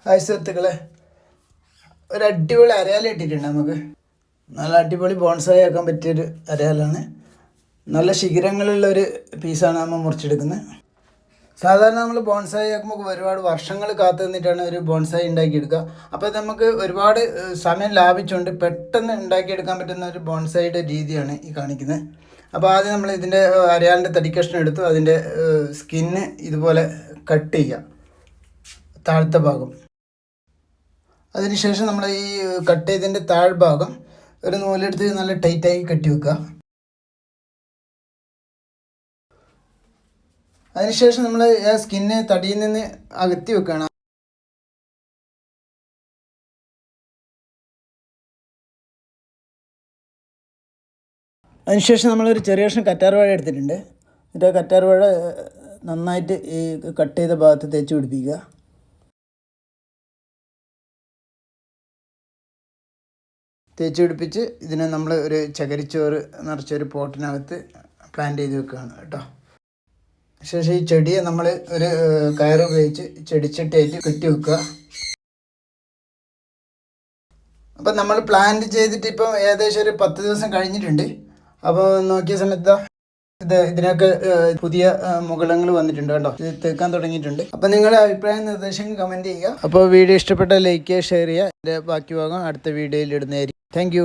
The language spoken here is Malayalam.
ഹായ് സുഹൃത്തുക്കളെ, ഒരു അടിപൊളി അരയാല ഇട്ടിട്ടുണ്ട്. നമുക്ക് നല്ല അടിപൊളി ബോൺസായി ആക്കാൻ പറ്റിയൊരു അരയാലാണ്. നല്ല ശിഖരങ്ങളുള്ളൊരു പീസാണ് നമ്മൾ മുറിച്ചെടുക്കുന്നത്. സാധാരണ നമ്മൾ ബോൺസായി ആക്കുമ്പോൾ ഒരുപാട് വർഷങ്ങൾ കാത്തു നിന്നിട്ടാണ് ഒരു ബോൺസായി ഉണ്ടാക്കിയെടുക്കുക. അപ്പോൾ നമുക്ക് ഒരുപാട് സമയം ലാഭിച്ചുകൊണ്ട് പെട്ടെന്ന് ഉണ്ടാക്കിയെടുക്കാൻ പറ്റുന്ന ഒരു ബോൺസായിയുടെ രീതിയാണ് ഈ കാണിക്കുന്നത്. അപ്പോൾ ആദ്യം നമ്മൾ ഇതിൻ്റെ അരയാലിൻ്റെ തടിക്കഷ്ണം എടുത്തു അതിൻ്റെ സ്കിന്ന് ഇതുപോലെ കട്ട് ചെയ്യുക, താഴത്തെ ഭാഗം. അതിനുശേഷം നമ്മൾ ഈ കട്ട് ചെയ്തതിൻ്റെ താഴ്ഭാഗം ഒരു നൂലെടുത്ത് നല്ല ടൈറ്റായി കെട്ടി വെക്കുക. അതിനുശേഷം നമ്മൾ ആ സ്കിന്ന് തടിയിൽ നിന്ന് അകത്തി വെക്കുകയാണ്. അതിനുശേഷം നമ്മളൊരു ചെറിയ കഷ്ണം കറ്റാർവാഴ എടുത്തിട്ടുണ്ട്. എന്നിട്ട് ആ കറ്റാർവാഴ നന്നായിട്ട് ഈ കട്ട് ചെയ്ത ഭാഗത്ത് തേച്ച് പിടിപ്പിക്കുക. തേച്ച് പിടിപ്പിച്ച് ഇതിനെ നമ്മൾ ഒരു ചകിരിച്ചോറ് നിറച്ചൊരു പോട്ടിനകത്ത് പ്ലാന്റ് ചെയ്ത് വെക്കുകയാണ് കേട്ടോ. ശേഷം ഈ ചെടിയെ നമ്മൾ ഒരു കയറ് ഉപയോഗിച്ച് ചെടിച്ചട്ടിയായിട്ട് കെട്ടി വെക്കുക. അപ്പം നമ്മൾ പ്ലാന്റ് ചെയ്തിട്ട് ഇപ്പം ഏകദേശം ഒരു 10 ദിവസം കഴിഞ്ഞിട്ടുണ്ട്. അപ്പോൾ നോക്കിയ സമയത്ത് ഇതിനൊക്കെ പുതിയ മുകളങ്ങൾ വന്നിട്ടുണ്ട് കേട്ടോ. ഇത് തേക്കാൻ തുടങ്ങിയിട്ടുണ്ട്. അപ്പോൾ നിങ്ങളുടെ അഭിപ്രായ നിർദ്ദേശങ്ങൾ കമൻറ്റ് ചെയ്യുക. അപ്പോൾ വീഡിയോ ഇഷ്ടപ്പെട്ട ലൈക്ക് ചെയ്യുക, ഷെയർ ചെയ്യുക. ഇതിൻ്റെ ബാക്കി ഭാഗം അടുത്ത വീഡിയോയിൽ ഇടുന്നതായിരിക്കും. താങ്ക്